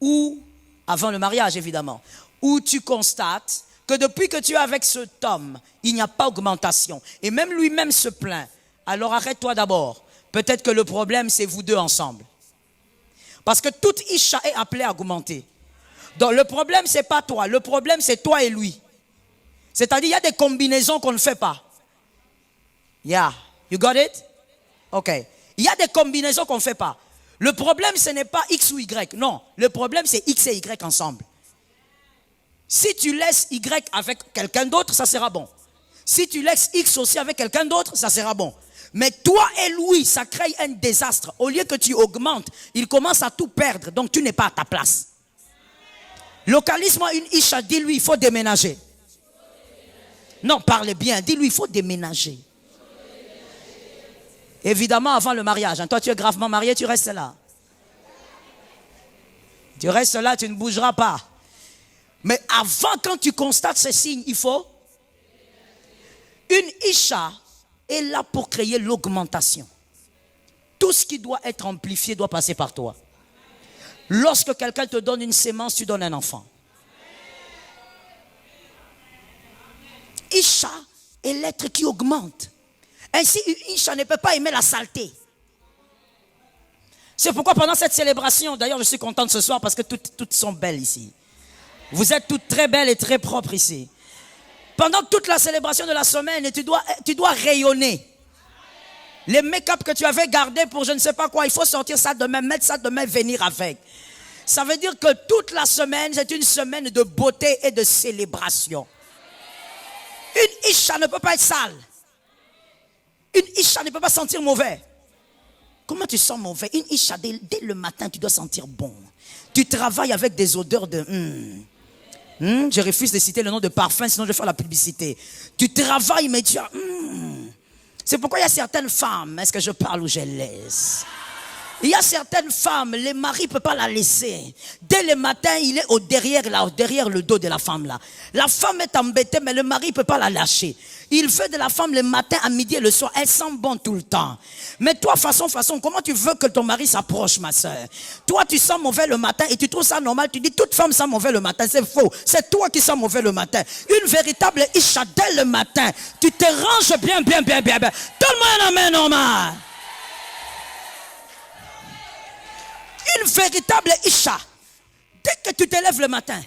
où, avant le mariage évidemment, où tu constates que depuis que tu es avec cet homme, il n'y a pas augmentation. Et même lui-même se plaint. Alors arrête-toi d'abord. Peut-être que le problème, c'est vous deux ensemble. Parce que toute Isha est appelée à augmenter. Donc le problème, c'est pas toi. Le problème, c'est toi et lui. C'est-à-dire, il y a des combinaisons qu'on ne fait pas. Yeah. You got it? OK. Il y a des combinaisons qu'on ne fait pas. Le problème, ce n'est pas X ou Y. Non. Le problème, c'est X et Y ensemble. Si tu laisses Y avec quelqu'un d'autre, ça sera bon. Si tu laisses X aussi avec quelqu'un d'autre, ça sera bon. Mais toi et lui, ça crée un désastre. Au lieu que tu augmentes, il commence à tout perdre. Donc tu n'es pas à ta place. Localise-moi une Isha, dis-lui, il faut déménager. Non, parlez bien, dis-lui, il faut déménager. Évidemment, avant le mariage. Toi, tu es gravement marié, tu restes là. Tu restes là, tu ne bougeras pas. Mais avant, quand tu constates ces signes, il faut... Une Isha est là pour créer l'augmentation. Tout ce qui doit être amplifié doit passer par toi. Lorsque quelqu'un te donne une sémence, tu donnes un enfant. Isha est l'être qui augmente. Ainsi, une Isha ne peut pas aimer la saleté. C'est pourquoi pendant cette célébration, d'ailleurs je suis contente ce soir parce que toutes sont belles ici. Vous êtes toutes très belles et très propres ici. Pendant toute la célébration de la semaine, tu dois rayonner. Les make-up que tu avais gardés pour je ne sais pas quoi, il faut sortir ça demain, mettre ça demain, venir avec. Ça veut dire que toute la semaine, c'est une semaine de beauté et de célébration. Une Isha ne peut pas être sale. Une Isha ne peut pas sentir mauvais. Comment tu sens mauvais? Une Isha, dès le matin, tu dois sentir bon. Tu travailles avec des odeurs de... Je refuse de citer le nom de parfum, sinon je vais faire la publicité. Tu travailles, mais tu as... C'est pourquoi il y a certaines femmes, est-ce que je parle ou je laisse? Il y a certaines femmes, les maris ne peuvent pas la laisser. Dès le matin, il est derrière le dos de la femme là. La femme est embêtée, mais le mari ne peut pas la lâcher. Il veut de la femme le matin, à midi et le soir. Elle sent bon tout le temps. Mais toi, façon, comment tu veux que ton mari s'approche, ma soeur? Toi, tu sens mauvais le matin et tu trouves ça normal. Tu dis, toute femme sent mauvais le matin. C'est faux. C'est toi qui sens mauvais le matin. Une véritable Isha, dès le matin, tu te ranges bien. Donne-moi un amen normal. Une véritable Isha, dès que tu te lèves le matin,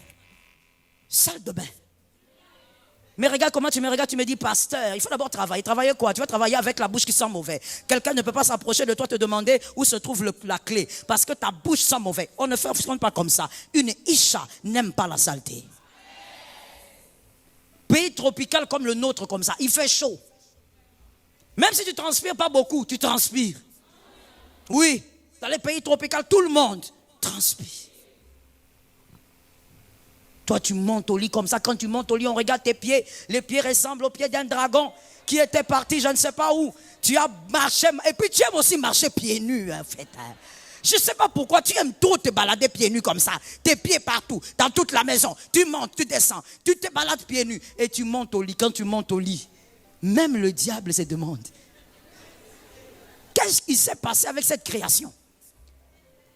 salle de bain. Mais regarde comment tu me regardes, tu me dis, pasteur, il faut d'abord travailler. Travailler quoi? Tu vas travailler avec la bouche qui sent mauvais. Quelqu'un ne peut pas s'approcher de toi te demander où se trouve la clé. Parce que ta bouche sent mauvais. On ne fonctionne pas comme ça. Une Isha n'aime pas la saleté. Pays tropical comme le nôtre, comme ça, il fait chaud. Même si tu transpires pas beaucoup, tu transpires. Oui. Dans les pays tropicaux, tout le monde transpire. Toi, tu montes au lit comme ça. Quand tu montes au lit, on regarde tes pieds. Les pieds ressemblent aux pieds d'un dragon qui était parti, je ne sais pas où. Tu as marché. Et puis, tu aimes aussi marcher pieds nus, en fait. Je ne sais pas pourquoi tu aimes trop te balader pieds nus comme ça. Tes pieds partout, dans toute la maison. Tu montes, tu descends. Tu te balades pieds nus. Et tu montes au lit. Quand tu montes au lit, même le diable se demande. Qu'est-ce qui s'est passé avec cette création?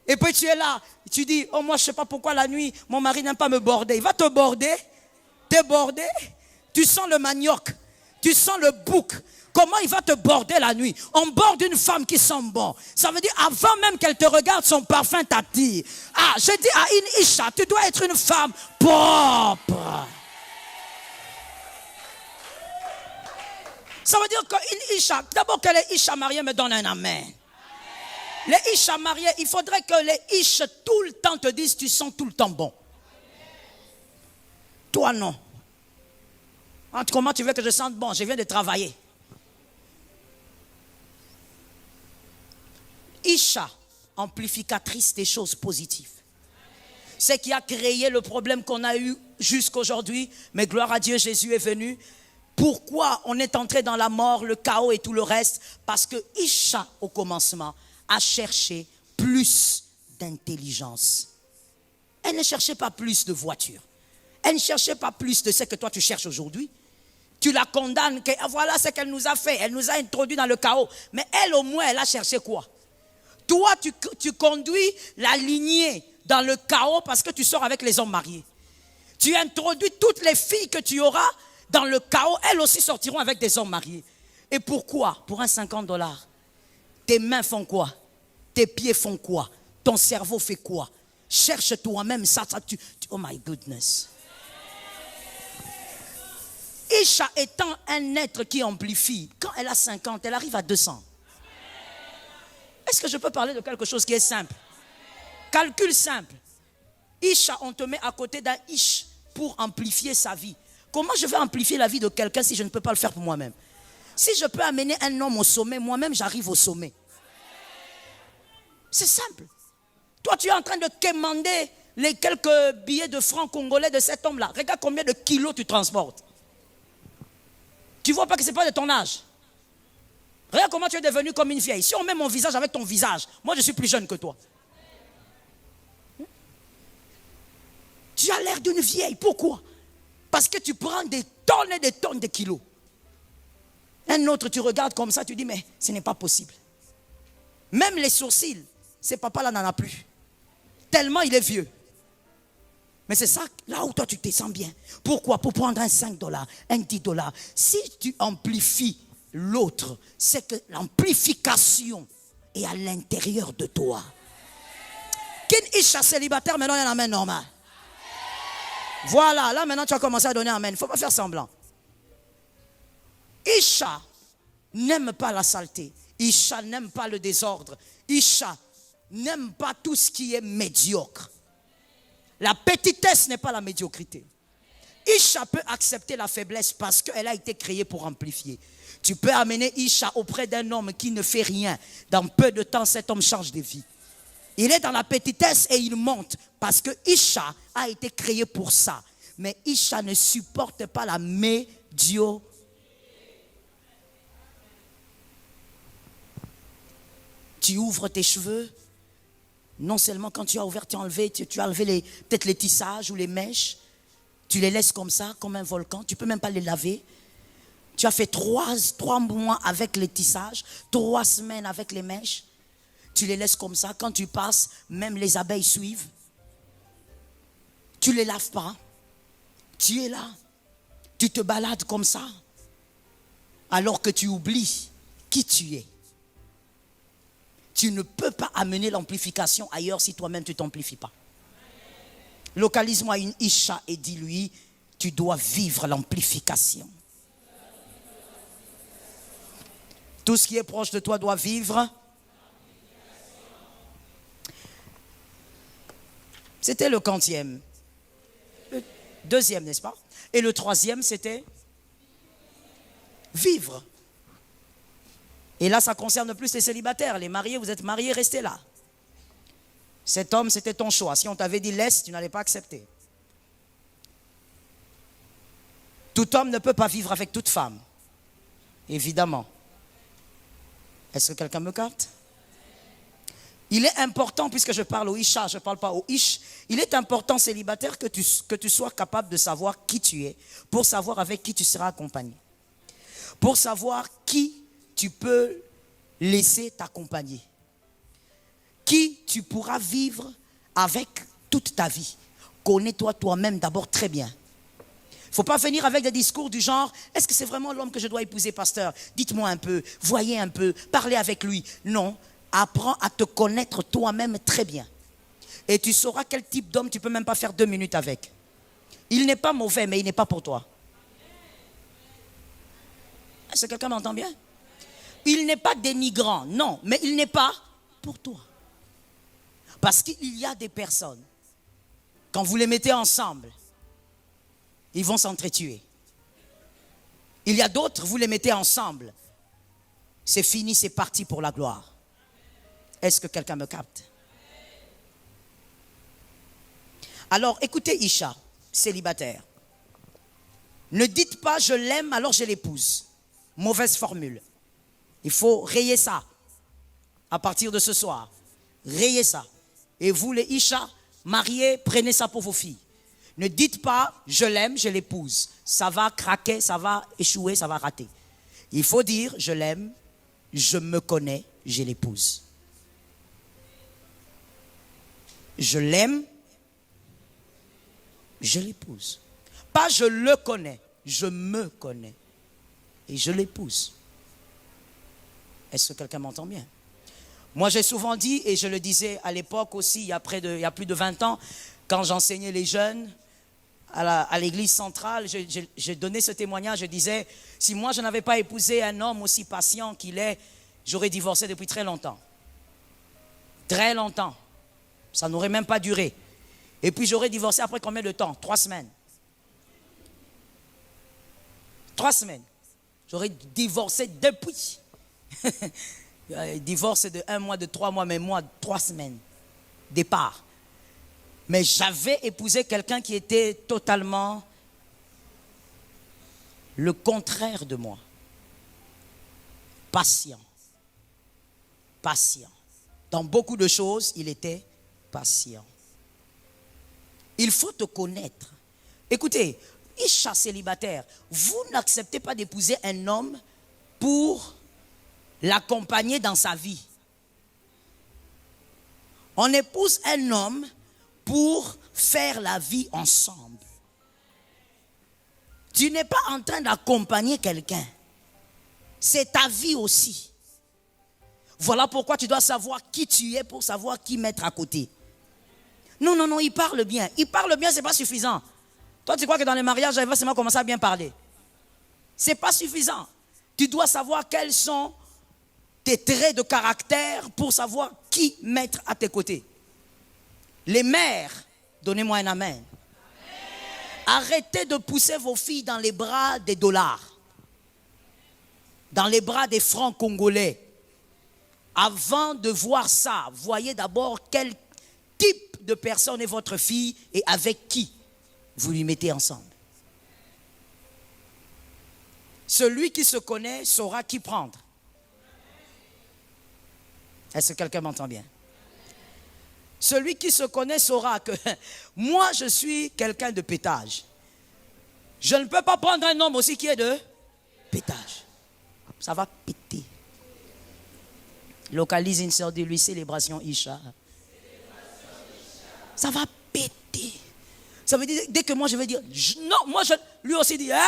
Et puis tu es là, tu dis, oh moi je ne sais pas pourquoi la nuit, mon mari n'aime pas me border. Il va te border, tu sens le manioc, tu sens le bouc. Comment il va te border la nuit? On borde une femme qui sent bon. Ça veut dire avant même qu'elle te regarde, son parfum t'attire. Ah, je dis à une Isha, tu dois être une femme propre. Ça veut dire qu'une Isha, d'abord que les Isha mariés me donnent un amen. Les Isha mariés, il faudrait que les Isha tout le temps te disent tu sens tout le temps bon. Toi non. Comment tu veux que je sente bon? Je viens de travailler. Isha, amplificatrice des choses positives. C'est qui a créé le problème qu'on a eu jusqu'aujourd'hui. Mais gloire à Dieu, Jésus est venu. Pourquoi on est entré dans la mort, le chaos et tout le reste? Parce que Isha, au commencement, a cherché plus d'intelligence. Elle ne cherchait pas plus de voitures. Elle ne cherchait pas plus de ce que toi tu cherches aujourd'hui. Tu la condamnes, voilà ce qu'elle nous a fait. Elle nous a introduits dans le chaos. Mais elle au moins, elle a cherché quoi? Toi, tu conduis la lignée dans le chaos parce que tu sors avec les hommes mariés. Tu introduis toutes les filles que tu auras dans le chaos, elles aussi sortiront avec des hommes mariés. Et pourquoi? Pour un $50. Tes mains font quoi? Tes pieds font quoi? Ton cerveau fait quoi? Cherche toi-même ça. Oh my goodness. Isha étant un être qui amplifie, quand elle a 50, elle arrive à 200. Est-ce que je peux parler de quelque chose qui est simple? Calcul simple. Isha, on te met à côté d'un Ish pour amplifier sa vie. Comment je vais amplifier la vie de quelqu'un si je ne peux pas le faire pour moi-même? Si je peux amener un homme au sommet, moi-même j'arrive au sommet. C'est simple. Toi, tu es en train de quémander les quelques billets de francs congolais de cet homme-là. Regarde combien de kilos tu transportes. Tu ne vois pas que ce n'est pas de ton âge. Regarde comment tu es devenu comme une vieille. Si on met mon visage avec ton visage, moi je suis plus jeune que toi. Tu as l'air d'une vieille. Pourquoi? Parce que tu prends des tonnes et des tonnes de kilos. Un autre, tu regardes comme ça, tu dis, mais ce n'est pas possible. Même les sourcils, ce papa-là n'en a plus. Tellement il est vieux. Mais c'est ça, là où toi tu te sens bien. Pourquoi? Pour prendre un $5, un $10. Si tu amplifies l'autre, c'est que l'amplification est à l'intérieur de toi. Qu'une Isha célibataire, maintenant il y a la main normale. Voilà, là maintenant tu as commencé à donner amen. Il ne faut pas faire semblant. Isha n'aime pas la saleté. Isha n'aime pas le désordre. Isha n'aime pas tout ce qui est médiocre. La petitesse n'est pas la médiocrité. Isha peut accepter la faiblesse parce qu'elle a été créée pour amplifier. Tu peux amener Isha auprès d'un homme qui ne fait rien. Dans peu de temps, cet homme change de vie. Il est dans la petitesse et il monte parce que Isha a été créé pour ça. Mais Isha ne supporte pas la médiocrité. Tu ouvres tes cheveux. Non seulement quand tu as ouvert, tu as enlevé peut-être les tissages ou les mèches. Tu les laisses comme ça, comme un volcan. Tu ne peux même pas les laver. Tu as fait 3 mois avec les tissages, 3 semaines avec les mèches. Tu les laisses comme ça. Quand tu passes, même les abeilles suivent. Tu ne les laves pas. Tu es là. Tu te balades comme ça. Alors que tu oublies qui tu es. Tu ne peux pas amener l'amplification ailleurs si toi-même tu ne t'amplifies pas. Localise-moi une Isha et dis-lui, tu dois vivre l'amplification. Tout ce qui est proche de toi doit vivre. C'était le 40e. Le 2e, n'est-ce pas? Et le 3e, c'était vivre. Et là, ça concerne plus les célibataires. Les mariés, vous êtes mariés, restez là. Cet homme, c'était ton choix. Si on t'avait dit laisse, tu n'allais pas accepter. Tout homme ne peut pas vivre avec toute femme. Évidemment. Est-ce que quelqu'un me capte? Il est important, puisque je parle au Isha, je ne parle pas au Ish, il est important, célibataire, que tu sois capable de savoir qui tu es, pour savoir avec qui tu seras accompagné. Pour savoir qui tu peux laisser t'accompagner. Qui tu pourras vivre avec toute ta vie. Connais-toi toi-même d'abord très bien. Il ne faut pas venir avec des discours du genre, est-ce que c'est vraiment l'homme que je dois épouser, pasteur? Dites-moi un peu, voyez un peu, parlez avec lui. Non, apprends à te connaître toi-même très bien. Et tu sauras quel type d'homme tu ne peux même pas faire 2 minutes avec. Il n'est pas mauvais, mais il n'est pas pour toi. Est-ce que quelqu'un m'entend bien? Il n'est pas dénigrant, non, mais il n'est pas pour toi. Parce qu'il y a des personnes, quand vous les mettez ensemble, ils vont s'entretuer. Il y a d'autres, vous les mettez ensemble, c'est fini, c'est parti pour la gloire. Est-ce que quelqu'un me capte? Alors, écoutez Isha, célibataire. Ne dites pas je l'aime alors je l'épouse. Mauvaise formule. Il faut rayer ça à partir de ce soir. Rayez ça. Et vous les Isha, mariés, prenez ça pour vos filles. Ne dites pas je l'aime, je l'épouse. Ça va craquer, ça va échouer, ça va rater. Il faut dire je l'aime, je me connais, je l'épouse. Je l'aime, je l'épouse. Pas je le connais, je me connais. Et je l'épouse. Est-ce que quelqu'un m'entend bien? Moi, j'ai souvent dit, et je le disais à l'époque aussi, il y a plus de 20 ans, quand j'enseignais les jeunes à l'église centrale, j'ai donné ce témoignage, je disais, si moi je n'avais pas épousé un homme aussi patient qu'il est, j'aurais divorcé depuis très longtemps. Très longtemps. Ça n'aurait même pas duré. Et puis j'aurais divorcé après combien de temps? 3 semaines. 3 semaines. J'aurais divorcé depuis. Divorce de 1 mois, de 3 mois, mais moi, 3 semaines. Départ. Mais j'avais épousé quelqu'un qui était totalement le contraire de moi. Patient. Patient. Dans beaucoup de choses, il était patient. Il faut te connaître. Écoutez, Isha célibataire, vous n'acceptez pas d'épouser un homme pour l'accompagner dans sa vie. On épouse un homme pour faire la vie ensemble. Tu n'es pas en train d'accompagner quelqu'un. C'est ta vie aussi. Voilà pourquoi tu dois savoir qui tu es pour savoir qui mettre à côté. Non, non, non, il parle bien. Il parle bien, ce n'est pas suffisant. Toi, tu crois que dans les mariages, il va seulement commencer à bien parler. Ce n'est pas suffisant. Tu dois savoir quels sont tes traits de caractère pour savoir qui mettre à tes côtés. Les mères, donnez-moi un amen. Arrêtez de pousser vos filles dans les bras des dollars, dans les bras des francs congolais. Avant de voir ça, voyez d'abord quel type de personne est votre fille et avec qui vous lui mettez ensemble. Celui qui se connaît saura qui prendre. Est-ce que quelqu'un m'entend bien? Celui qui se connaît saura que moi je suis quelqu'un de pétage. Je ne peux pas prendre un homme aussi qui est de pétage. Ça va péter. Localise une sœur de lui, célébration Isha. Ça va péter. Ça veut dire, dès que moi je vais dire, non, moi je, lui aussi dit, hein?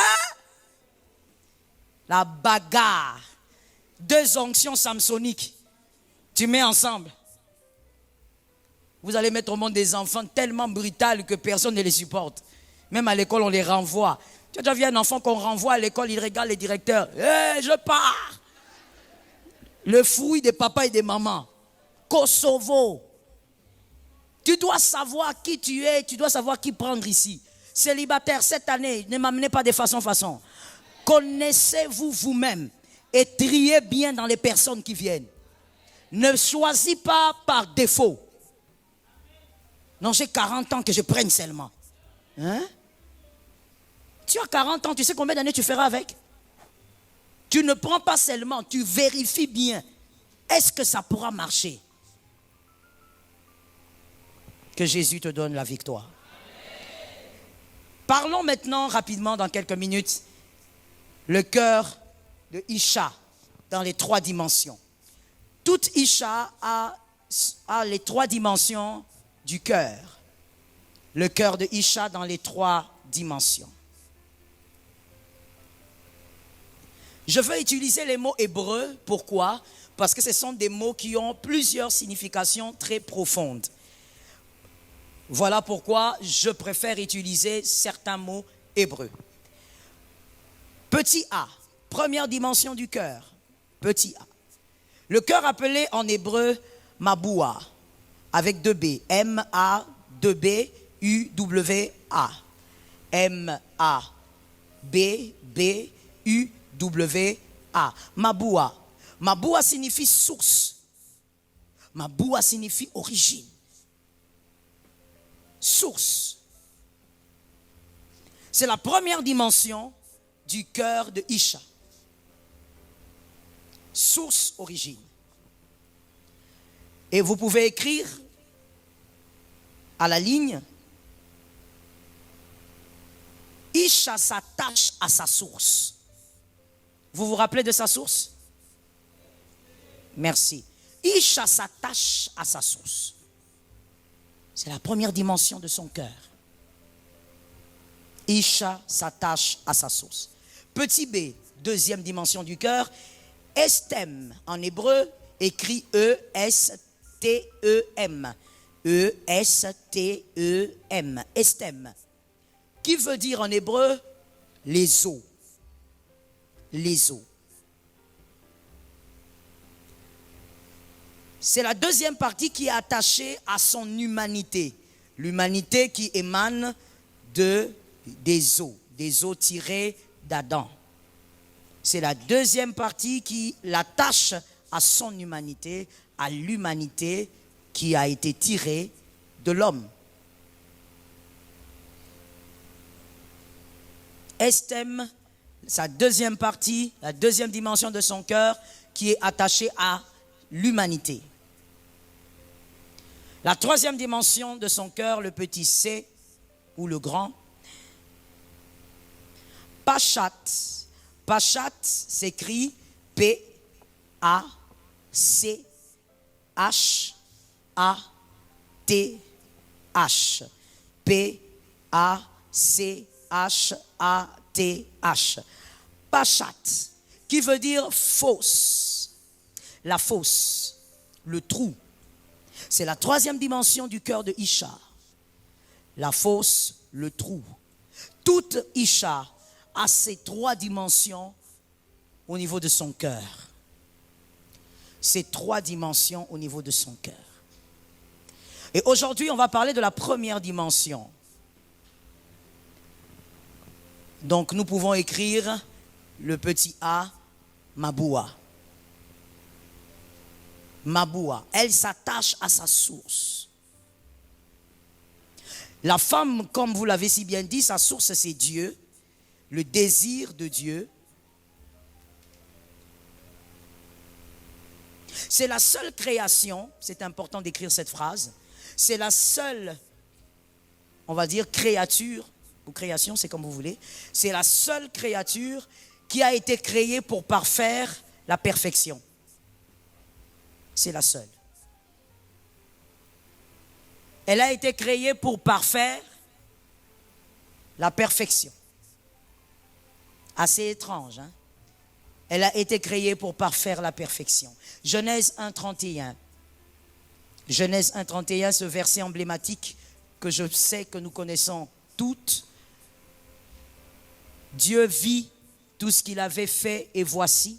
La bagarre. 2 onctions samsoniques. Tu mets ensemble. Vous allez mettre au monde des enfants tellement brutaux que personne ne les supporte. Même à l'école, on les renvoie. Tu as déjà vu un enfant qu'on renvoie à l'école, il regarde les directeurs. Hey, je pars. Le fruit des papas et des mamans. Kosovo. Tu dois savoir qui tu es, tu dois savoir qui prendre ici. Célibataire, cette année, ne m'amenez pas de façon. Connaissez-vous vous-même et triez bien dans les personnes qui viennent. Ne choisis pas par défaut. Non, j'ai 40 ans que je prenne seulement. Hein? Tu as 40 ans, tu sais combien d'années tu feras avec? Tu ne prends pas seulement, tu vérifies bien. Est-ce que ça pourra marcher? Que Jésus te donne la victoire. Parlons maintenant rapidement, dans quelques minutes, le cœur de Isha dans les 3 dimensions. Toute Isha a les 3 dimensions du cœur. Le cœur de Isha dans les 3 dimensions. Je veux utiliser les mots hébreux. Pourquoi? Parce que ce sont des mots qui ont plusieurs significations très profondes. Voilà pourquoi je préfère utiliser certains mots hébreux. Petit a, première dimension du cœur. Petit a. Le cœur appelé en hébreu Maboua, avec 2 B. M-A, 2 B, U-W-A. M-A-B, B-U-W-A. Maboua. Maboua signifie source. Maboua signifie origine. Source. C'est la première dimension du cœur de Isha. Source, origine. Et vous pouvez écrire à la ligne, Isha s'attache à sa source. Vous vous rappelez de sa source? Merci. Isha s'attache à sa source. C'est la première dimension de son cœur. Isha s'attache à sa source. Petit b, deuxième dimension du cœur. Estem, en hébreu, écrit E-S-T-E-M. E-S-T-E-M. Estem. Qui veut dire en hébreu les os. Les os. C'est la deuxième partie qui est attachée à son humanité. L'humanité qui émane des os tirés d'Adam. C'est la deuxième partie qui l'attache à son humanité, à l'humanité qui a été tirée de l'homme. Estem, sa deuxième partie, la deuxième dimension de son cœur qui est attachée à l'humanité. La troisième dimension de son cœur, le petit C ou le grand, Pachat. Pachat s'écrit P-A-C-H-A-T-H. P-A-C-H-A-T-H. Pachat, qui veut dire fosse. La fosse, le trou. C'est la troisième dimension du cœur de Isha. La fosse, le trou. Toute Isha a ces trois dimensions au niveau de son cœur. Ces trois dimensions au niveau de son cœur. Et aujourd'hui, on va parler de la première dimension. Donc, nous pouvons écrire le petit A, Maboua. Maboua, elle s'attache à sa source. La femme, comme vous l'avez si bien dit, sa source c'est Dieu, le désir de Dieu. C'est la seule création, c'est important d'écrire cette phrase, c'est la seule, on va dire, créature, ou création, c'est comme vous voulez, c'est la seule créature qui a été créée pour parfaire la perfection. C'est la seule. Elle a été créée pour parfaire la perfection. Assez étrange, hein? Elle a été créée pour parfaire la perfection. Genèse 1:31. Genèse 1:31, ce verset emblématique que je sais que nous connaissons toutes. Dieu vit tout ce qu'il avait fait et voici,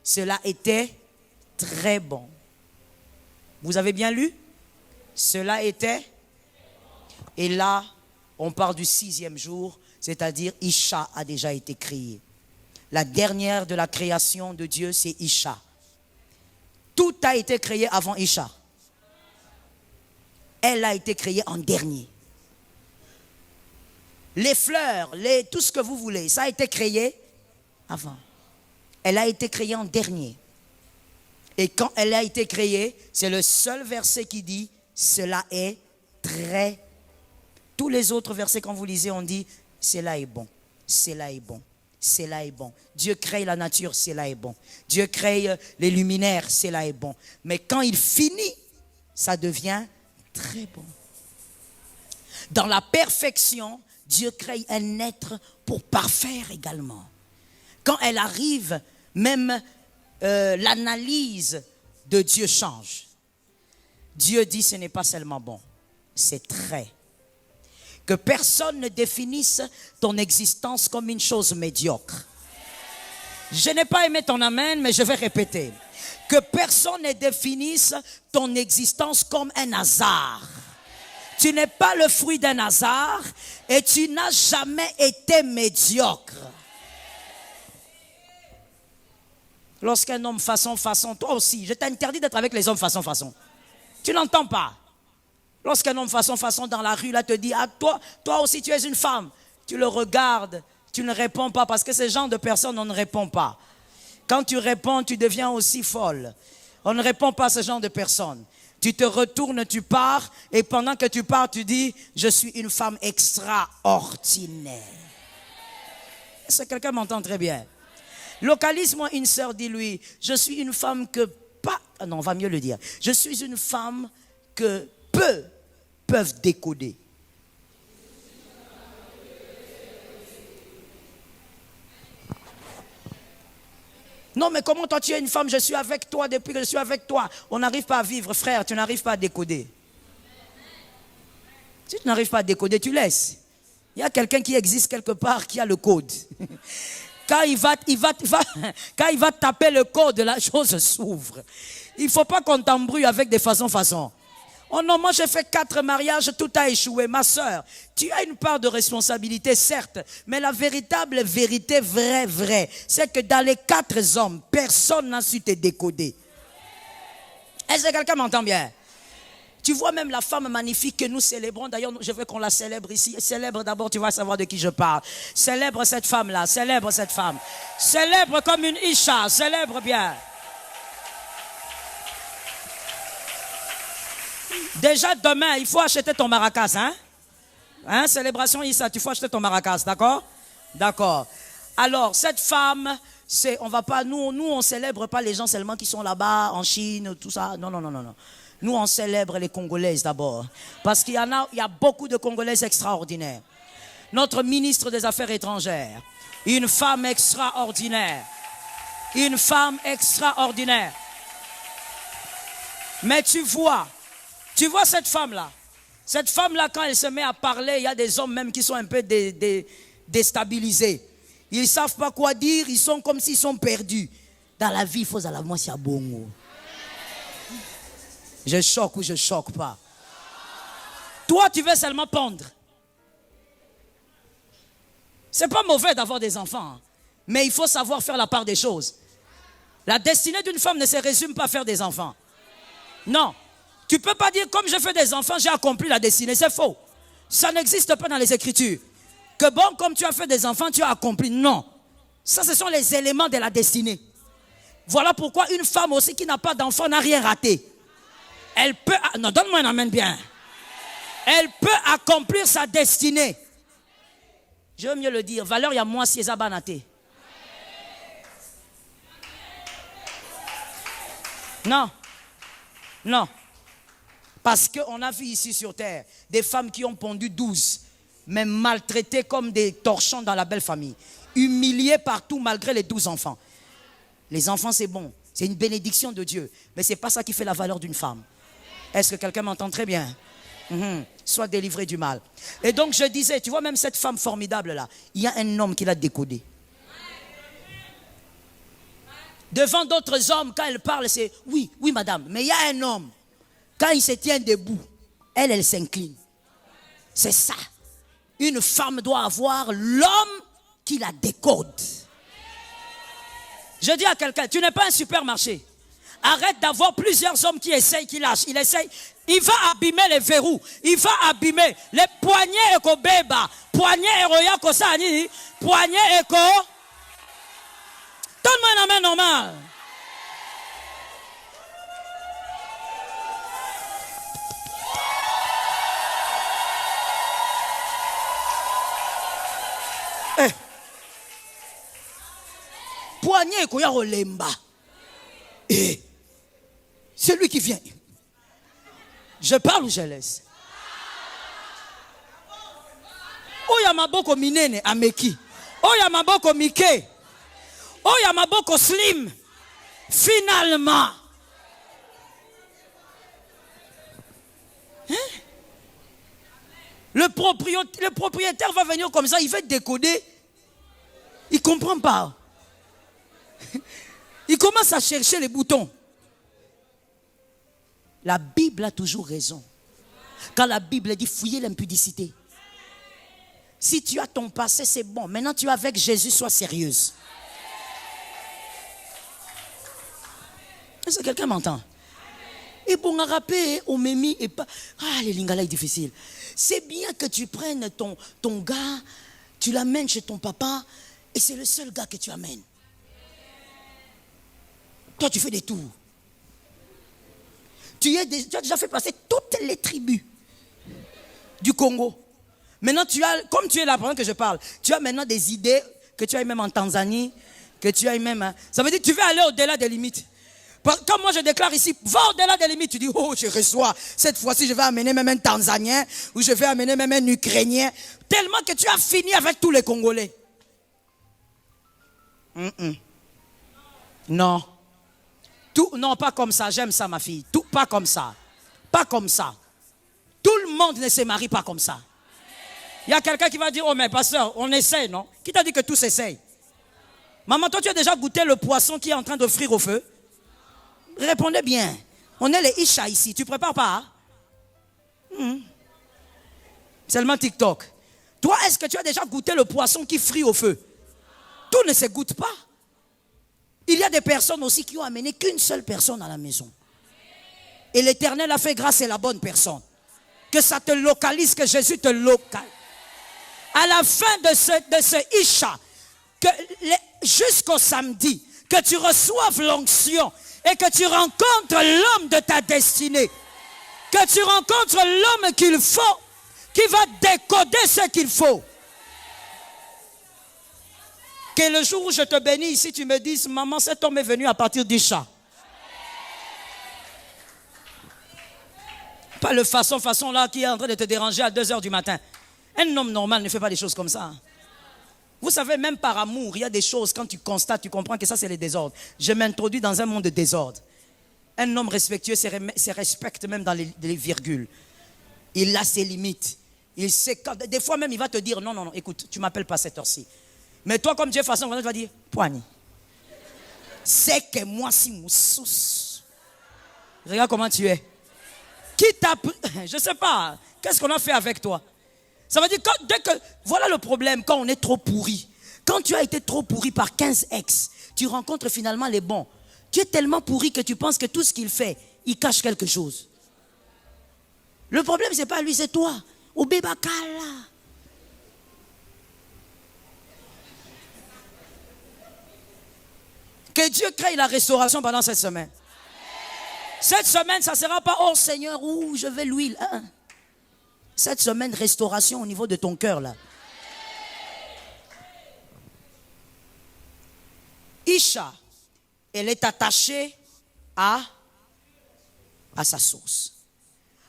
cela était très bon. Vous avez bien lu? Cela était. Et là, on part du 6e jour, c'est-à-dire Isha a déjà été créée. La dernière de la création de Dieu, c'est Isha. Tout a été créé avant Isha. Elle a été créée en dernier. Les fleurs, tout ce que vous voulez, ça a été créé avant. Elle a été créée en dernier. Et quand elle a été créée, c'est le seul verset qui dit « Cela est très ». Tous les autres versets, quand vous lisez, on dit « Cela est bon, cela est bon, cela est bon ». Dieu crée la nature, cela est bon. Dieu crée les luminaires, cela est bon. Mais quand il finit, ça devient très bon. Dans la perfection, Dieu crée un être pour parfaire également. Quand elle arrive, même l'analyse de Dieu change. Dieu dit ce n'est pas seulement bon, c'est très. Que personne ne définisse ton existence comme une chose médiocre. Je n'ai pas aimé ton amen, mais je vais répéter. Que personne ne définisse ton existence comme un hasard. Tu n'es pas le fruit d'un hasard et tu n'as jamais été médiocre. Lorsqu'un homme façon, toi aussi, je t'interdis d'être avec les hommes façon. Tu n'entends pas. Lorsqu'un homme façon dans la rue, là, te dit, ah, toi aussi tu es une femme. Tu le regardes, tu ne réponds pas parce que ce genre de personnes, on ne répond pas. Quand tu réponds, tu deviens aussi folle. On ne répond pas à ce genre de personnes. Tu te retournes, tu pars et pendant que tu pars, tu dis, je suis une femme extraordinaire. Est-ce que quelqu'un m'entend très bien? Localise-moi une sœur, dis-lui, je suis une femme que pas... Non, on va mieux le dire. Je suis une femme que peu peuvent décoder. Non, mais comment toi tu es une femme, je suis avec toi depuis que je suis avec toi. On n'arrive pas à vivre, frère, tu n'arrives pas à décoder. Si tu n'arrives pas à décoder, tu laisses. Il y a quelqu'un qui existe quelque part qui a le code. Quand il va taper le code, la chose s'ouvre. Il ne faut pas qu'on t'embrouille avec des façons. Oh non, moi j'ai fait 4 mariages, tout a échoué. Ma soeur, tu as une part de responsabilité, certes, mais la véritable vérité, vraie, c'est que dans les 4 hommes, personne n'a su te décoder. Est-ce que quelqu'un m'entend bien? Tu vois même la femme magnifique que nous célébrons. D'ailleurs, je veux qu'on la célèbre ici. Célèbre d'abord, tu vas savoir de qui je parle. Célèbre cette femme-là, célèbre cette femme. Célèbre comme une Isha, célèbre bien. Déjà demain, il faut acheter ton maracas, hein? Célébration Issa, tu faut acheter ton maracas, d'accord? D'accord. Alors, cette femme, on va pas, nous on célèbre pas les gens seulement qui sont là-bas, en Chine, tout ça. Non. Nous, on célèbre les Congolaises d'abord. Parce qu'il y a beaucoup de Congolaises extraordinaires. Notre ministre des Affaires étrangères, une femme extraordinaire. Une femme extraordinaire. Mais tu vois cette femme-là. Cette femme-là, quand elle se met à parler, il y a des hommes même qui sont un peu déstabilisés. Ils ne savent pas quoi dire, ils sont comme s'ils sont perdus. Dans la vie, il faut à la moi, c'est bon. Je choque ou je choque pas. Toi, tu veux seulement pondre. C'est pas mauvais d'avoir des enfants, mais il faut savoir faire la part des choses. La destinée d'une femme ne se résume pas à faire des enfants. Non. Tu ne peux pas dire, comme je fais des enfants, j'ai accompli la destinée. C'est faux. Ça n'existe pas dans les Écritures. Que bon, comme tu as fait des enfants, tu as accompli. Non. Ça, ce sont les éléments de la destinée. Voilà pourquoi une femme aussi qui n'a pas d'enfant n'a rien raté. Elle peut... Non, donne-moi un amen bien. Elle peut accomplir sa destinée. Je veux mieux le dire. Valeur, il y a moi, si Banaté. Non. Parce qu'on a vu ici sur terre des femmes qui ont pondu 12, mais maltraitées comme des torchons dans la belle famille. Humiliées partout malgré les 12 enfants. Les enfants, c'est bon. C'est une bénédiction de Dieu. Mais ce n'est pas ça qui fait la valeur d'une femme. Est-ce que quelqu'un m'entend très bien? Sois délivré du mal. Et donc je disais, tu vois même cette femme formidable là, il y a un homme qui l'a décodée. Devant d'autres hommes, quand elle parle, c'est oui madame. Mais il y a un homme, quand il se tient debout, elle s'incline. C'est ça. Une femme doit avoir l'homme qui la décode. Je dis à quelqu'un, tu n'es pas un supermarché. Arrête d'avoir plusieurs hommes qui essayent, qui lâchent. Il essaye, il va abîmer les verrous. Il va abîmer les poignets eko beba. Poignets eroya kosani. Poignets eko. Donne-moi un amen normal. Poignet eko ya rolemba. C'est lui qui vient. Je parle ou je laisse? Oya maboko minene ameki. Oya maboko mike. Oya maboko slim. Finalement. Le propriétaire va venir comme ça, il va décoder. Il ne comprend pas. Il commence à chercher les boutons. La Bible a toujours raison. Quand la Bible dit fouiller l'impudicité. Si tu as ton passé, c'est bon. Maintenant, tu es avec Jésus, sois sérieuse. Est-ce que quelqu'un m'entend? Et bon, à rappeler, au mémi, et pas. Ah, les lingala est difficile. C'est bien que tu prennes ton gars, tu l'amènes chez ton papa, et c'est le seul gars que tu amènes. Toi, tu fais des tours. Tu as déjà fait passer toutes les tribus du Congo. Maintenant, comme tu es là pendant que je parle, tu as maintenant des idées que tu as eu même en Tanzanie, que tu as eu même. Ça veut dire que tu veux aller au-delà des limites. Comme moi je déclare ici, va au-delà des limites. Tu dis, oh, je reçois. Cette fois-ci, je vais amener même un Tanzanien ou je vais amener même un Ukrainien. Tellement que tu as fini avec tous les Congolais. Non. Non, pas comme ça. J'aime ça, ma fille. Pas comme ça. Pas comme ça. Tout le monde ne se marie pas comme ça. Il y a quelqu'un qui va dire, oh mais pasteur, on essaie, non? Qui t'a dit que tous essayent? Maman, toi tu as déjà goûté le poisson qui est en train de frire au feu? Répondez bien. On est les Isha ici. Tu prépares pas? Seulement TikTok. Toi, est-ce que tu as déjà goûté le poisson qui frit au feu? Tout ne se goûte pas. Il y a des personnes aussi qui ont amené qu'une seule personne à la maison. Et l'Éternel a fait grâce à la bonne personne. Que ça te localise, que Jésus te localise. À la fin de ce Isha, jusqu'au samedi, que tu reçoives l'onction et que tu rencontres l'homme de ta destinée. Que tu rencontres l'homme qu'il faut, qui va décoder ce qu'il faut. Que le jour où je te bénis ici, tu me dises, maman, cet homme est venu à partir d'Isha. Pas le façon là qui est en train de te déranger à 2h du matin. Un homme normal ne fait pas des choses comme ça. Vous savez, même par amour, il y a des choses, quand tu constates, tu comprends que ça c'est le désordre. Je m'introduis dans un monde de désordre. Un homme respectueux se respecte même dans les virgules. Il a ses limites. Il sait quand, des fois même il va te dire, non, écoute, tu ne m'appelles pas à cette heure-ci. Mais toi, comme Dieu façon, tu vas dire, poignée. C'est que moi, si moussous. Regarde comment tu es. Qui t'a... Je ne sais pas. Qu'est-ce qu'on a fait avec toi? Ça veut dire que voilà le problème quand on est trop pourri. Quand tu as été trop pourri par 15 ex, tu rencontres finalement les bons. Tu es tellement pourri que tu penses que tout ce qu'il fait, il cache quelque chose. Le problème, ce n'est pas lui, c'est toi. Au bébakala. Que Dieu crée la restauration pendant cette semaine. Cette semaine, ça ne sera pas, oh Seigneur, où je veux l'huile. Cette semaine, restauration au niveau de ton cœur là. Isha, elle est attachée à sa source.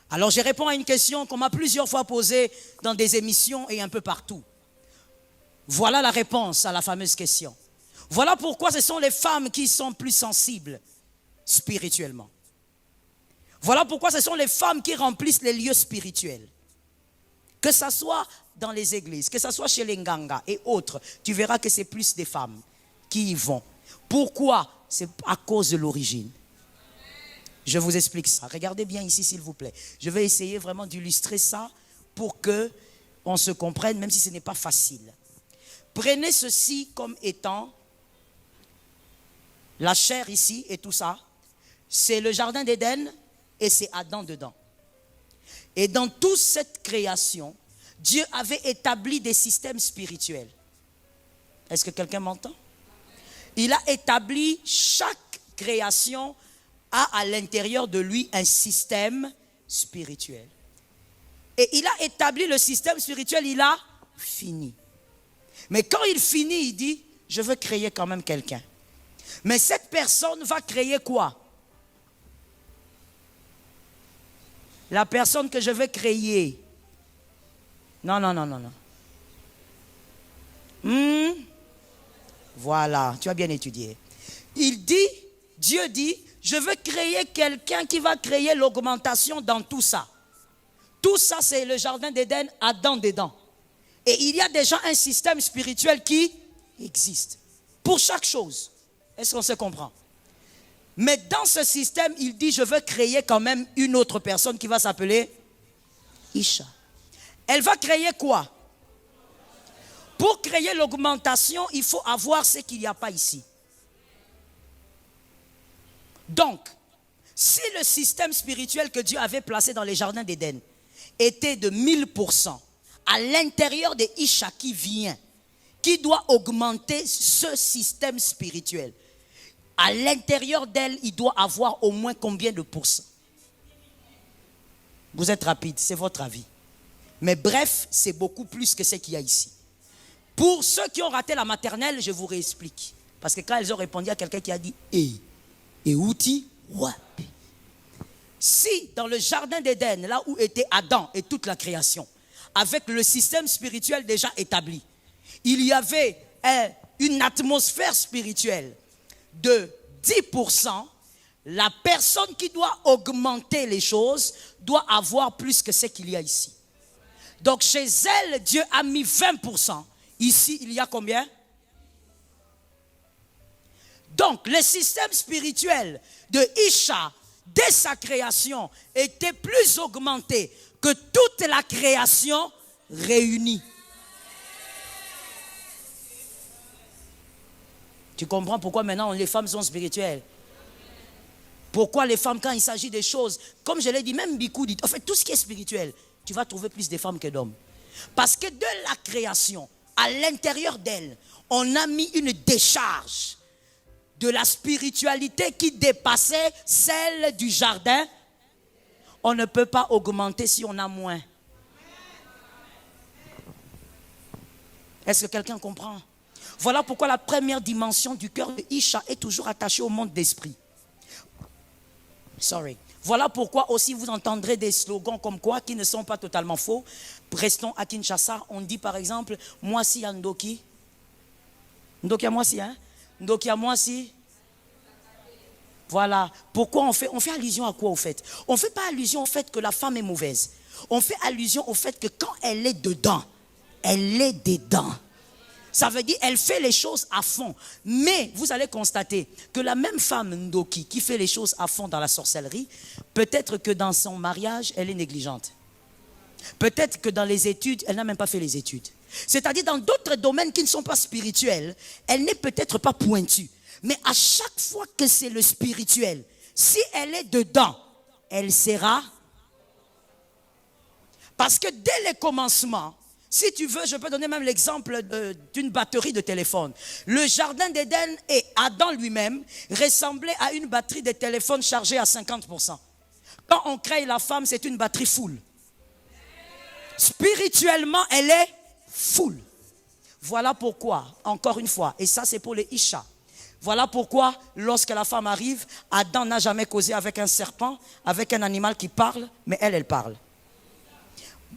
Alors je réponds à une question qu'on m'a plusieurs fois posée dans des émissions et un peu partout. Voilà la réponse à la fameuse question. Voilà pourquoi ce sont les femmes qui sont plus sensibles spirituellement. Voilà pourquoi ce sont les femmes qui remplissent les lieux spirituels. Que ce soit dans les églises, que ce soit chez les Nganga et autres, tu verras que c'est plus des femmes qui y vont. Pourquoi? C'est à cause de l'origine. Je vous explique ça. Regardez bien ici, s'il vous plaît. Je vais essayer vraiment d'illustrer ça pour que on se comprenne, même si ce n'est pas facile. Prenez ceci comme étant la chair ici et tout ça. C'est le jardin d'Éden et c'est Adam dedans. Et dans toute cette création, Dieu avait établi des systèmes spirituels. Est-ce que quelqu'un m'entend? Il a établi chaque création a à l'intérieur de lui un système spirituel. Et il a établi le système spirituel, il a fini. Mais quand il finit, il dit, je veux créer quand même quelqu'un. Mais cette personne va créer quoi? La personne que je vais créer. Non. Voilà, tu as bien étudié. Dieu dit, je veux créer quelqu'un qui va créer l'augmentation dans tout ça. Tout ça, c'est le jardin d'Éden, Adam dedans. Et il y a déjà un système spirituel qui existe. Pour chaque chose. Est-ce qu'on se comprend? Mais dans ce système, il dit, je veux créer quand même une autre personne qui va s'appeler Isha. Elle va créer quoi? Pour créer l'augmentation, il faut avoir ce qu'il n'y a pas ici. Donc, si le système spirituel que Dieu avait placé dans les jardins d'Éden était de 1000%, à l'intérieur de Isha qui vient, qui doit augmenter ce système spirituel, à l'intérieur d'elle, il doit avoir au moins combien de pourcents? Vous êtes rapide, c'est votre avis. Mais bref, c'est beaucoup plus que ce qu'il y a ici. Pour ceux qui ont raté la maternelle, je vous réexplique. Parce que quand elles ont répondu à quelqu'un qui a dit « hey », Et outi, wapi. Si dans le jardin d'Éden, là où était Adam et toute la création, avec le système spirituel déjà établi, il y avait une atmosphère spirituelle de 10%, la personne qui doit augmenter les choses doit avoir plus que ce qu'il y a ici. Donc chez elle, Dieu a mis 20%. Ici, il y a combien? Donc le système spirituel de Isha, dès sa création, était plus augmenté que toute la création réunie. Tu comprends pourquoi maintenant les femmes sont spirituelles? Pourquoi les femmes, quand il s'agit des choses, comme je l'ai dit, même Bikou dit, en fait, tout ce qui est spirituel, tu vas trouver plus de femmes que d'hommes. Parce que de la création, à l'intérieur d'elle, on a mis une décharge de la spiritualité qui dépassait celle du jardin. On ne peut pas augmenter si on a moins. Est-ce que quelqu'un comprend? Voilà pourquoi la première dimension du cœur de Isha est toujours attachée au monde d'esprit. Voilà pourquoi aussi vous entendrez des slogans comme quoi qui ne sont pas totalement faux. Restons à Kinshasa, on dit par exemple moi si Ndoki. Ndoki à moi si, hein? Ndoki à moi si. Voilà. Pourquoi on fait allusion à quoi au fait? On ne fait pas allusion au fait que la femme est mauvaise. On fait allusion au fait que quand elle est dedans, elle est dedans. Ça veut dire qu'elle fait les choses à fond. Mais vous allez constater que la même femme Ndoki qui fait les choses à fond dans la sorcellerie, peut-être que dans son mariage, elle est négligente. Peut-être que dans les études, elle n'a même pas fait les études. C'est-à-dire dans d'autres domaines qui ne sont pas spirituels, elle n'est peut-être pas pointue. Mais à chaque fois que c'est le spirituel, si elle est dedans, elle sera. Parce que dès le commencement, si tu veux, je peux donner même l'exemple d'une batterie de téléphone. Le jardin d'Éden et Adam lui-même ressemblaient à une batterie de téléphone chargée à 50%. Quand on crée la femme, c'est une batterie full. Spirituellement, elle est full. Voilà pourquoi, encore une fois, et ça c'est pour les Isha. Voilà pourquoi, lorsque la femme arrive, Adam n'a jamais causé avec un serpent, avec un animal qui parle, mais elle parle.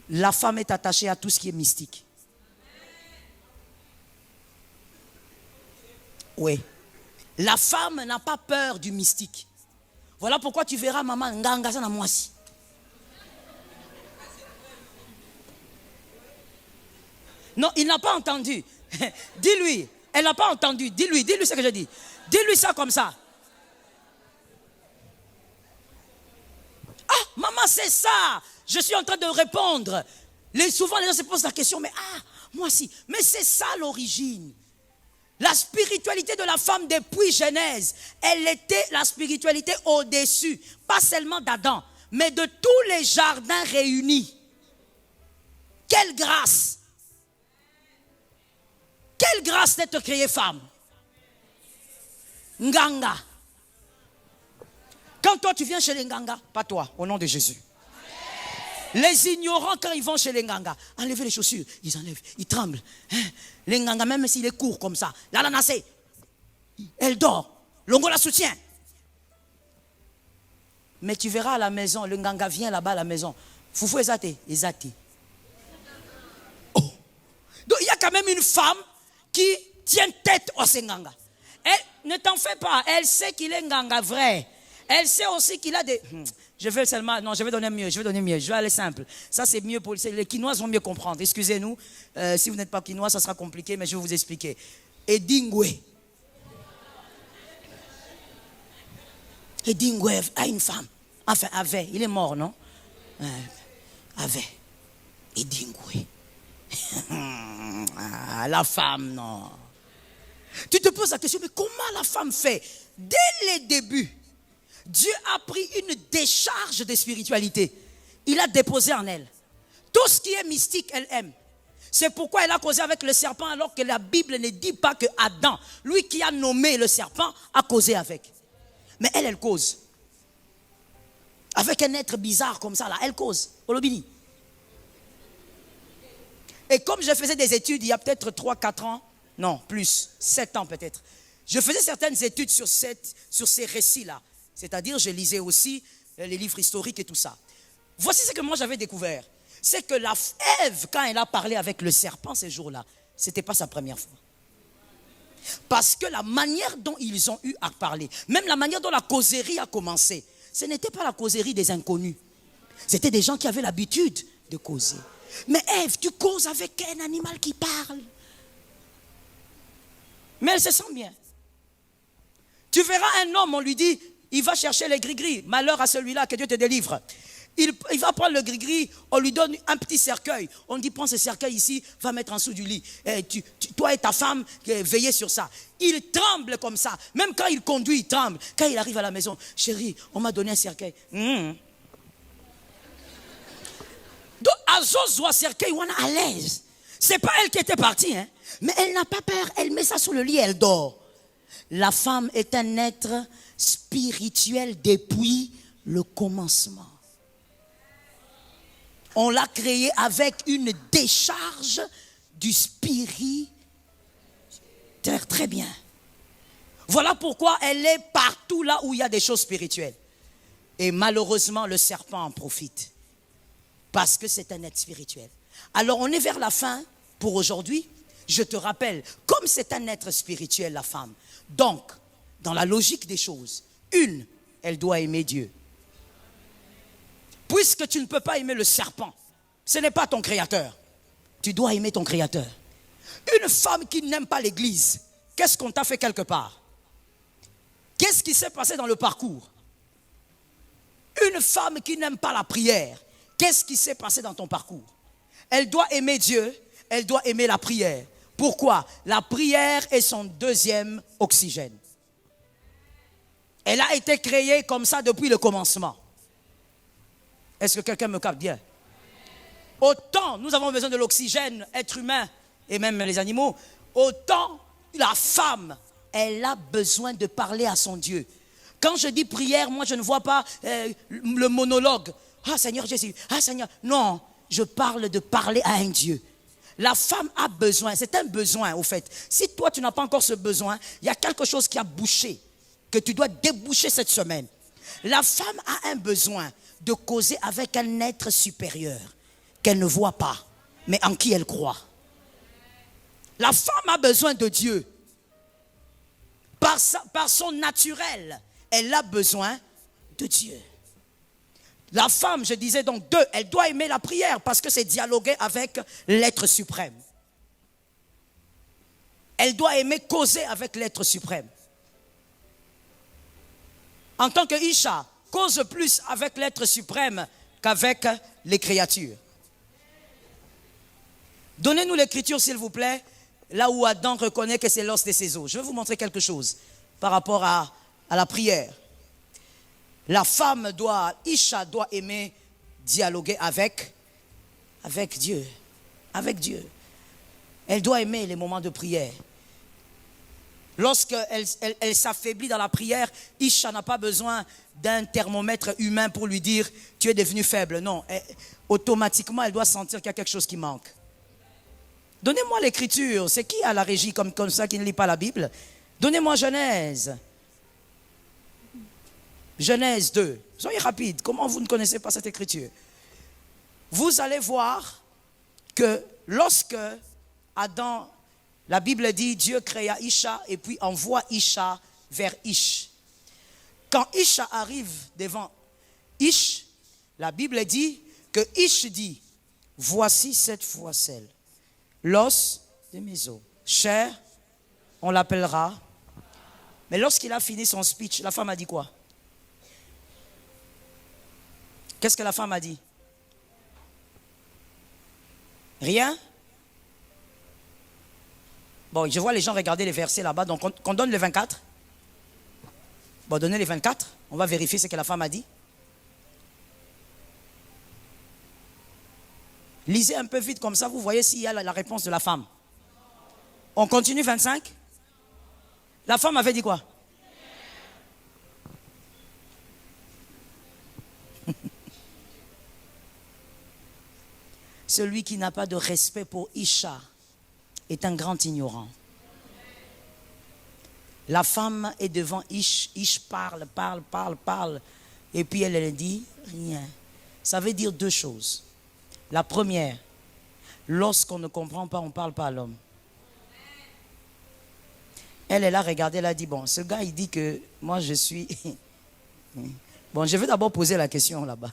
La femme est attachée à tout ce qui est mystique. Oui. La femme n'a pas peur du mystique. Voilà pourquoi tu verras maman nganga sana mwasi. Non, il n'a pas entendu. Dis-lui, elle n'a pas entendu. Dis-lui ce que je dis. Dis-lui ça comme ça. Ah, maman, c'est ça. Je suis en train de répondre. Souvent, les gens se posent la question, mais moi si. Mais c'est ça l'origine. La spiritualité de la femme depuis Genèse, elle était la spiritualité au-dessus. Pas seulement d'Adam, mais de tous les jardins réunis. Quelle grâce! Quelle grâce d'être créée femme. Nganga. Quand toi tu viens chez les Nganga, pas toi, au nom de Jésus. Les ignorants, quand ils vont chez les Nganga, enlevez les chaussures, ils enlèvent, ils tremblent. Les Nganga, même s'il est court comme ça, la Nassé, elle dort, Longo la soutient. Mais tu verras à la maison, le Nganga vient là-bas à la maison. Foufou Ezate. Oh. Donc il y a quand même une femme qui tient tête au Nganga. Ne t'en fais pas, elle sait qu'il est Nganga vrai. Elle sait aussi qu'il a des... Je vais donner mieux, je vais aller simple. Ça c'est mieux pour les Quinois vont mieux comprendre. Excusez-nous, si vous n'êtes pas Quinois, ça sera compliqué, mais je vais vous expliquer. Edingwe a une femme. Enfin, avait, il est mort, non? Avait. Edingwe. La femme, non. Tu te poses la question, mais comment la femme fait? Dès les débuts, Dieu a pris une décharge de spiritualité. Il a déposé en elle. Tout ce qui est mystique, elle aime. C'est pourquoi elle a causé avec le serpent alors que la Bible ne dit pas que Adam, lui qui a nommé le serpent, a causé avec. Mais elle cause. Avec un être bizarre comme ça, là, elle cause. Olobini. Et comme je faisais des études il y a peut-être 3-4 ans, non, plus, 7 ans peut-être, Je faisais certaines études sur ces récits-là. C'est-à-dire, je lisais aussi les livres historiques et tout ça. Voici ce que moi j'avais découvert. C'est que Ève, quand elle a parlé avec le serpent ces jours-là, ce n'était pas sa première fois. Parce que la manière dont ils ont eu à parler, même la manière dont la causerie a commencé, ce n'était pas la causerie des inconnus. C'était des gens qui avaient l'habitude de causer. Mais Ève, tu causes avec un animal qui parle. Mais elle se sent bien. Tu verras un homme, on lui dit, il va chercher les gris-gris. Malheur à celui-là, que Dieu te délivre. Il va prendre le gris-gris, on lui donne un petit cercueil. On dit, prends ce cercueil ici, va mettre en dessous du lit. Toi et ta femme, veillez sur ça. Il tremble comme ça. Même quand il conduit, il tremble. Quand il arrive à la maison, chérie, on m'a donné un cercueil. Donc, Azos doit cercueil, on est à l'aise. C'est pas elle qui était partie, hein. Mais elle n'a pas peur. Elle met ça sous le lit, elle dort. La femme est un être spirituel depuis le commencement. On l'a créée avec une décharge du spirit. Très bien. Voilà pourquoi elle est partout là où il y a des choses spirituelles. Et malheureusement, le serpent en profite. Parce que c'est un être spirituel. Alors on est vers la fin pour aujourd'hui. Je te rappelle, comme c'est un être spirituel, la femme, donc, dans la logique des choses, elle doit aimer Dieu. Puisque tu ne peux pas aimer le serpent, ce n'est pas ton créateur. Tu dois aimer ton créateur. Une femme qui n'aime pas l'église, qu'est-ce qu'on t'a fait quelque part? Qu'est-ce qui s'est passé dans le parcours? Une femme qui n'aime pas la prière, qu'est-ce qui s'est passé dans ton parcours? Elle doit aimer Dieu, elle doit aimer la prière. Pourquoi? La prière est son deuxième oxygène. Elle a été créée comme ça depuis le commencement. Est-ce que quelqu'un me capte bien? Autant nous avons besoin de l'oxygène, être humain et même les animaux, autant la femme, elle a besoin de parler à son Dieu. Quand je dis prière, moi je ne vois pas le monologue. Ah Seigneur Jésus, ah Seigneur. Non, je parle de parler à un Dieu. La femme a besoin, c'est un besoin au fait. Si toi tu n'as pas encore ce besoin, il y a quelque chose qui a bouché, que tu dois déboucher cette semaine. La femme a un besoin de causer avec un être supérieur qu'elle ne voit pas, mais en qui elle croit. La femme a besoin de Dieu. Par son naturel, elle a besoin de Dieu. La femme, je disais donc elle doit aimer la prière parce que c'est dialoguer avec l'être suprême. Elle doit aimer causer avec l'être suprême. En tant que Isha, cause plus avec l'être suprême qu'avec les créatures. Donnez-nous l'écriture s'il vous plaît, là où Adam reconnaît que c'est l'os de ses os. Je vais vous montrer quelque chose par rapport à la prière. La femme Isha doit aimer dialoguer avec Dieu. Avec Dieu. Elle doit aimer les moments de prière. Lorsqu'elle s'affaiblit dans la prière, Isha n'a pas besoin d'un thermomètre humain pour lui dire « tu es devenu faible ». Non, automatiquement, elle doit sentir qu'il y a quelque chose qui manque. Donnez-moi l'écriture. C'est qui à la régie comme ça qui ne lit pas la Bible? Donnez-moi Genèse. Genèse 2. Soyez rapide. Comment vous ne connaissez pas cette écriture? Vous allez voir que lorsque Adam, la Bible dit, Dieu créa Isha et puis envoie Isha vers Ish. Quand Isha arrive devant Ish, la Bible dit que Ish dit, voici cette foisselle, l'os de mes os. Chair, on l'appellera. Mais lorsqu'il a fini son speech, la femme a dit quoi? Qu'est-ce que la femme a dit? Rien? Bon, je vois les gens regarder les versets là-bas, donc on donne les 24. Bon, donnez les 24. On va vérifier ce que la femme a dit. Lisez un peu vite comme ça, vous voyez s'il y a la réponse de la femme. On continue 25. La femme avait dit quoi? Celui qui n'a pas de respect pour Isha est un grand ignorant. La femme est devant Ish. Ish parle. Et puis elle dit rien. Ça veut dire deux choses. La première, lorsqu'on ne comprend pas, on ne parle pas à l'homme. Elle est là, regardez, elle a dit, bon, ce gars, il dit que moi, je suis... Bon, je vais d'abord poser la question là-bas.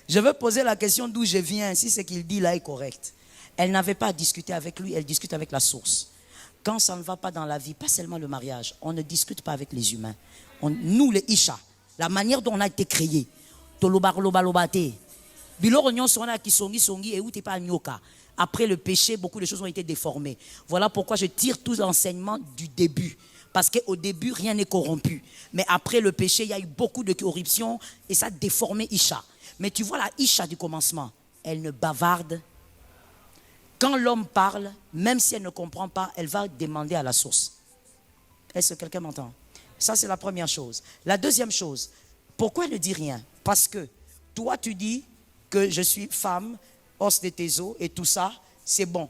Je veux poser la question d'où je viens, si ce qu'il dit là est correct. Elle n'avait pas à discuter avec lui, elle discute avec la source. Quand ça ne va pas dans la vie, pas seulement le mariage, on ne discute pas avec les humains. Nous, les Isha, la manière dont on a été créés, après le péché, beaucoup de choses ont été déformées. Voilà pourquoi je tire tous les enseignements du début. Parce qu'au début, rien n'est corrompu. Mais après le péché, il y a eu beaucoup de corruption et ça a déformé Isha. Mais tu vois la Isha du commencement, elle ne bavarde. Quand l'homme parle, même si elle ne comprend pas, elle va demander à la source. Est-ce que quelqu'un m'entend? Ça, c'est la première chose. La deuxième chose, pourquoi elle ne dit rien? Parce que toi, tu dis que je suis femme, os de tes os et tout ça, c'est bon.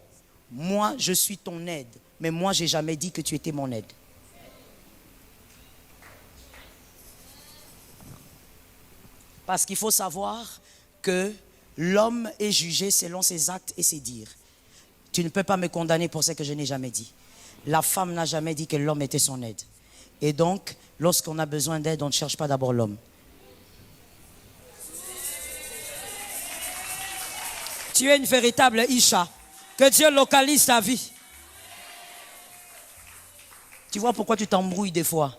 Moi, je suis ton aide. Mais moi, je n'ai jamais dit que tu étais mon aide. Parce qu'il faut savoir que l'homme est jugé selon ses actes et ses dires. Tu ne peux pas me condamner pour ce que je n'ai jamais dit. La femme n'a jamais dit que l'homme était son aide. Et donc, lorsqu'on a besoin d'aide, on ne cherche pas d'abord l'homme. Tu es une véritable Isha. Que Dieu localise ta vie. Tu vois pourquoi tu t'embrouilles des fois?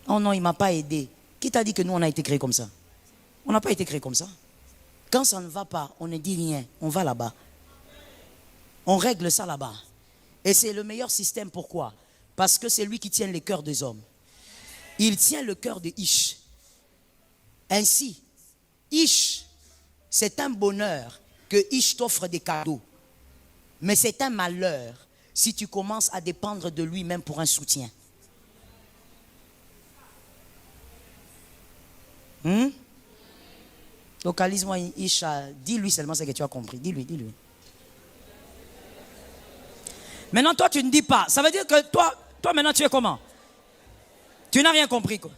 Oh non, il ne m'a pas aidé. Qui t'a dit que nous, on a été créés comme ça? On n'a pas été créés comme ça. Quand ça ne va pas, on ne dit rien. On va là-bas. On règle ça là-bas. Et c'est le meilleur système. Pourquoi? Parce que c'est lui qui tient les cœurs des hommes. Il tient le cœur de Ish. Ainsi, Ish, c'est un bonheur que Ish t'offre des cadeaux. Mais c'est un malheur si tu commences à dépendre de lui-même pour un soutien. Localise-moi Isha. Dis-lui seulement ce que tu as compris. Dis-lui. Maintenant, toi, tu ne dis pas. Ça veut dire que toi maintenant, tu es comment? Tu n'as rien compris, quoi.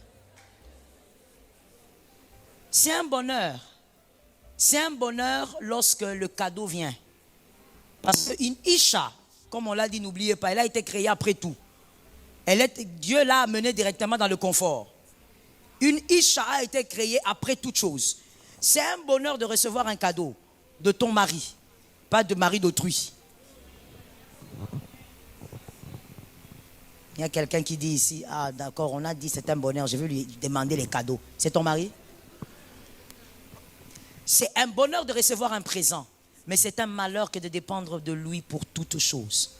C'est un bonheur. C'est un bonheur lorsque le cadeau vient. Parce qu'une Isha, comme on l'a dit, n'oubliez pas, elle a été créée après tout. Dieu l'a amenée directement dans le confort. Une Isha a été créée après toute chose. C'est un bonheur de recevoir un cadeau de ton mari, pas de mari d'autrui. Il y a quelqu'un qui dit ici, ah d'accord, on a dit c'est un bonheur, je vais lui demander les cadeaux. C'est ton mari? C'est un bonheur de recevoir un présent, mais c'est un malheur que de dépendre de lui pour toute chose.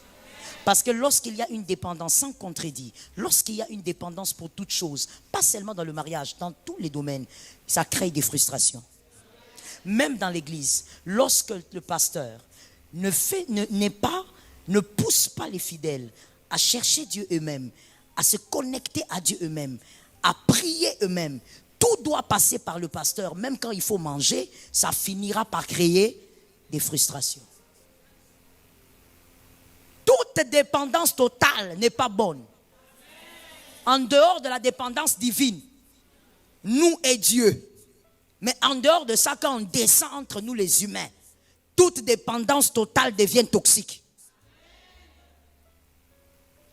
Parce que lorsqu'il y a une dépendance sans contredit, lorsqu'il y a une dépendance pour toute chose, pas seulement dans le mariage, dans tous les domaines, ça crée des frustrations. Même dans l'église, lorsque le pasteur ne pousse pas les fidèles à chercher Dieu eux-mêmes, à se connecter à Dieu eux-mêmes, à prier eux-mêmes, tout doit passer par le pasteur. Même quand il faut manger, ça finira par créer des frustrations. Toute dépendance totale n'est pas bonne. En dehors de la dépendance divine, nous et Dieu. Mais en dehors de ça, quand on descend entre nous les humains, toute dépendance totale devient toxique.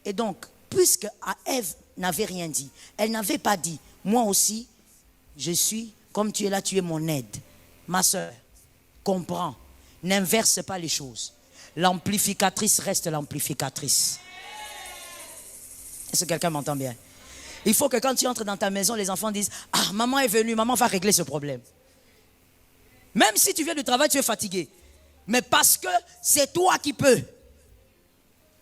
Et donc, puisque Ève n'avait rien dit, elle n'avait pas dit, moi aussi, je suis, comme tu es là, tu es mon aide. Ma soeur, comprends, n'inverse pas les choses. L'amplificatrice reste l'amplificatrice. Est-ce que quelqu'un m'entend bien? Il faut que quand tu entres dans ta maison, les enfants disent, ah, maman est venue, maman va régler ce problème. Même si tu viens du travail, tu es fatigué. Mais parce que c'est toi qui peux.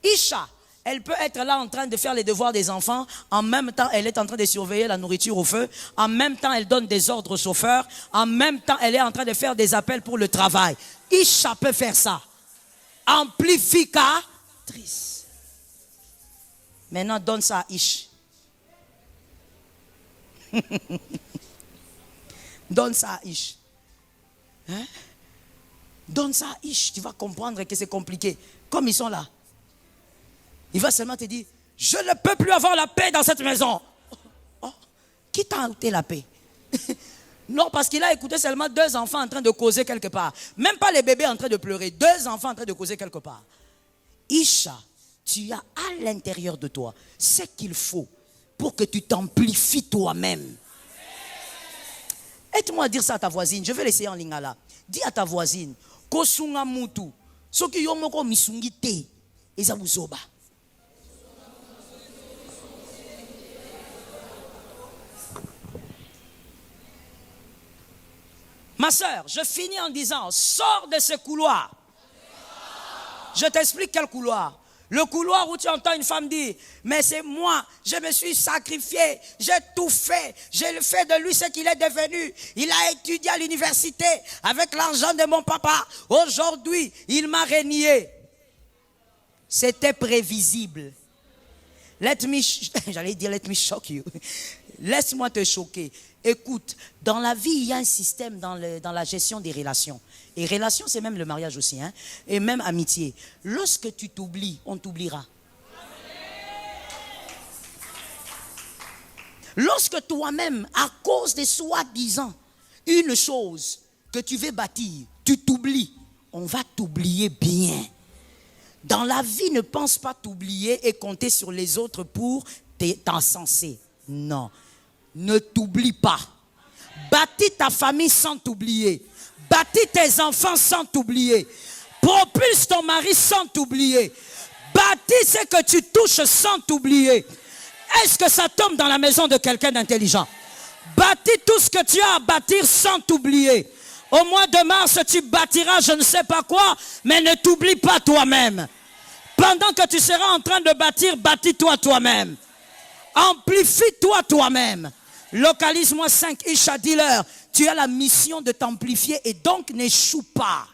Isha, elle peut être là en train de faire les devoirs des enfants. En même temps, elle est en train de surveiller la nourriture au feu. En même temps, elle donne des ordres au chauffeur. En même temps, elle est en train de faire des appels pour le travail. Isha peut faire ça. Amplificatrice. Maintenant, donne ça à Ish. Donne ça à Ish. Hein? Donne ça à Ish. Tu vas comprendre que c'est compliqué. Comme ils sont là. Il va seulement te dire, Je ne peux plus avoir la paix dans cette maison. Oh, qui t'a ôté la paix? Non, parce qu'il a écouté seulement 2 enfants en train de causer quelque part. Même pas les bébés en train de pleurer. 2 enfants en train de causer quelque part. Isha, tu as à l'intérieur de toi ce qu'il faut pour que tu t'amplifies toi-même. Aide-moi à dire ça à ta voisine. Je vais l'essayer en lingala. Dis à ta voisine, Kosunga mutu, soki yomoko misungi te, ezabuzoba. Ma soeur, je finis en disant, sors de ce couloir. Je t'explique quel couloir. Le couloir où tu entends une femme dire, mais c'est moi, je me suis sacrifié, j'ai tout fait, j'ai fait de lui ce qu'il est devenu. Il a étudié à l'université avec l'argent de mon papa. Aujourd'hui, il m'a renié. C'était prévisible. J'allais dire, let me shock you. Laisse-moi te choquer. Écoute, dans la vie, il y a un système dans la gestion des relations. Et relations, c'est même le mariage aussi, hein? Et même amitié. Lorsque tu t'oublies, on t'oubliera. Lorsque toi-même, à cause de soi-disant une chose que tu veux bâtir, tu t'oublies, on va t'oublier bien. Dans la vie, ne pense pas t'oublier et compter sur les autres pour t'encenser. Non. Ne t'oublie pas. Bâtis ta famille sans t'oublier. Bâtis tes enfants sans t'oublier. Propulse ton mari sans t'oublier. Bâtis ce que tu touches sans t'oublier. Est-ce que ça tombe dans la maison de quelqu'un d'intelligent? Bâtis tout ce que tu as à bâtir sans t'oublier. Au mois de mars, tu bâtiras je ne sais pas quoi, mais ne t'oublie pas toi-même. Pendant que tu seras en train de bâtir, bâtis-toi toi-même. Amplifie-toi toi-même. Localise-moi 5 Isha, dis-leur, tu as la mission de t'amplifier et donc n'échoue pas.